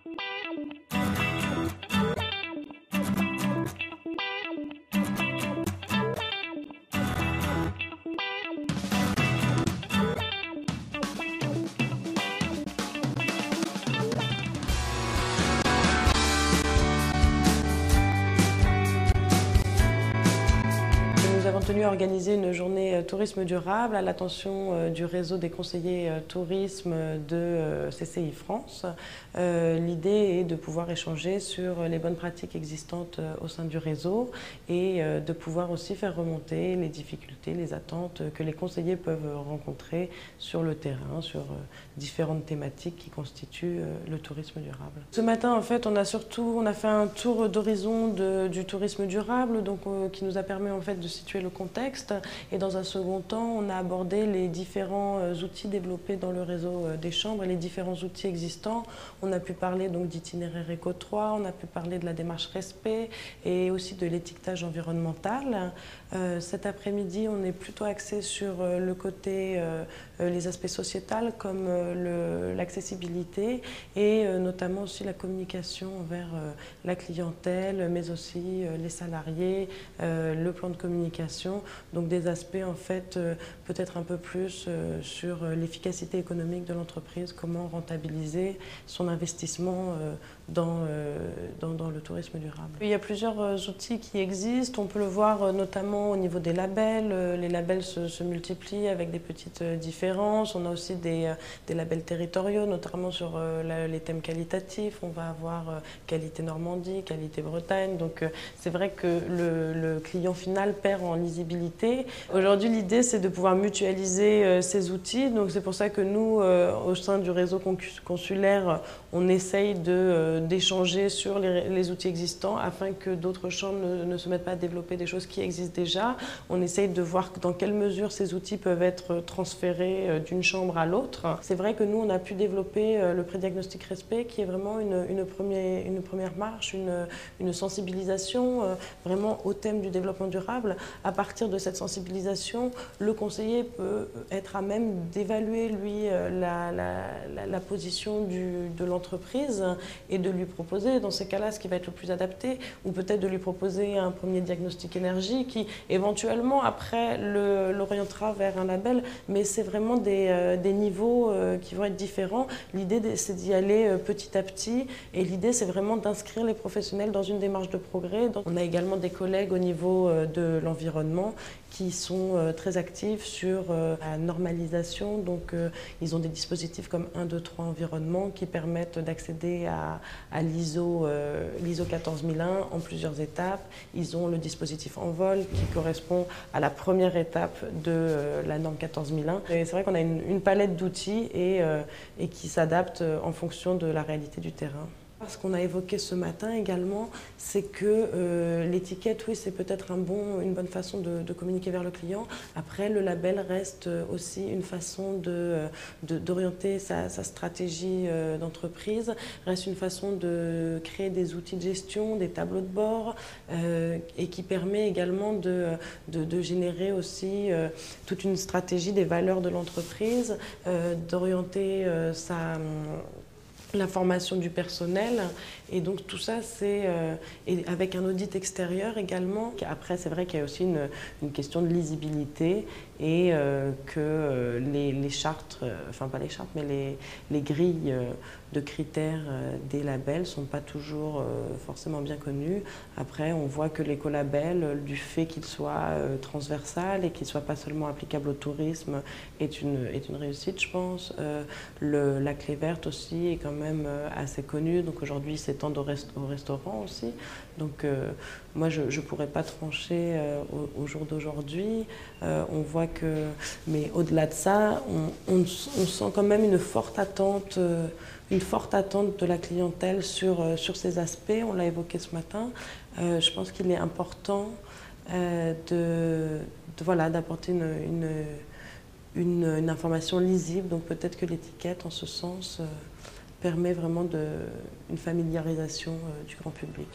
Nous avons tenu à organiser une journée tourisme durable à l'attention du réseau des conseillers tourisme de CCI France. L'idée est de pouvoir échanger sur les bonnes pratiques existantes au sein du réseau et de pouvoir aussi faire remonter les difficultés, les attentes que les conseillers peuvent rencontrer sur le terrain, sur différentes thématiques qui constituent le tourisme durable. Ce matin, en fait, on a fait un tour d'horizon du tourisme durable, donc qui nous a permis en fait de situer le contexte, et dans un second temps, on a abordé les différents outils développés dans le réseau des chambres et les différents outils existants. On a pu parler donc d'itinéraire Éco 3, on a pu parler de la démarche respect et aussi de l'étiquetage environnemental. Cet après-midi, on est plutôt axé sur le côté, les aspects sociétals comme l'accessibilité et notamment aussi la communication envers la clientèle, mais aussi les salariés, le plan de communication, donc des aspects en fait peut-être un peu plus sur l'efficacité économique de l'entreprise, comment rentabiliser son investissement dans le tourisme durable. Il y a plusieurs outils qui existent, on peut le voir notamment au niveau des labels. Les labels se multiplient avec des petites différences. On a aussi des labels territoriaux, notamment sur les thèmes qualitatifs. On va avoir qualité Normandie, qualité Bretagne. Donc c'est vrai que le client final perd en lisibilité. Aujourd'hui, l'idée, c'est de pouvoir mutualiser ces outils. Donc c'est pour ça que nous, au sein du réseau consulaire, on essaye d'échanger sur les outils existants afin que d'autres chambres ne se mettent pas à développer des choses qui existent déjà. On essaye de voir dans quelle mesure ces outils peuvent être transférés d'une chambre à l'autre. C'est vrai que nous, on a pu développer le prédiagnostic respect qui est vraiment une première marche, une sensibilisation vraiment au thème du développement durable. À partir de cette sensibilisation, le conseiller peut être à même d'évaluer, lui, la position de l'entreprise et de lui proposer, dans ces cas-là, ce qui va être le plus adapté, ou peut-être de lui proposer un premier diagnostic énergie qui, éventuellement, après, l'orientera vers un label, mais c'est vraiment des niveaux qui vont être différents. L'idée, c'est d'y aller petit à petit, et l'idée, c'est vraiment d'inscrire les professionnels dans une démarche de progrès. Donc, on a également des collègues au niveau de l'environnement qui sont très actifs sur la normalisation. Donc, ils ont des dispositifs comme 1, 2, 3 environnement qui permettent d'accéder à l'ISO 14001 en plusieurs étapes. Ils ont le dispositif Envol qui correspond à la première étape de la norme 14001. Et c'est vrai qu'on a une palette d'outils et qui s'adapte en fonction de la réalité du terrain. Ce qu'on a évoqué ce matin également, c'est que l'étiquette, oui, c'est peut-être une bonne façon de communiquer vers le client. Après, le label reste aussi une façon d'orienter sa stratégie d'entreprise, reste une façon de créer des outils de gestion, des tableaux de bord, et qui permet également de générer aussi toute une stratégie des valeurs de l'entreprise, d'orienter la formation du personnel, et donc tout ça c'est avec un audit extérieur également. Après c'est vrai qu'il y a aussi une question de lisibilité et que les chartes, enfin pas les chartes mais les grilles de critères des labels ne sont pas toujours forcément bien connues. Après on voit que l'écolabel, du fait qu'il soit transversal et qu'il ne soit pas seulement applicable au tourisme, est une réussite, je pense. La clé verte aussi est quand même assez connue, donc aujourd'hui il s'étend au restaurant aussi. Donc moi je ne pourrais pas trancher au jour d'aujourd'hui. On voit que, mais au-delà de ça, on sent quand même une forte attente de la clientèle sur ces aspects. On l'a évoqué ce matin. Je pense qu'il est important d'apporter une information lisible. Donc peut-être que l'étiquette, en ce sens, permet vraiment une familiarisation du grand public.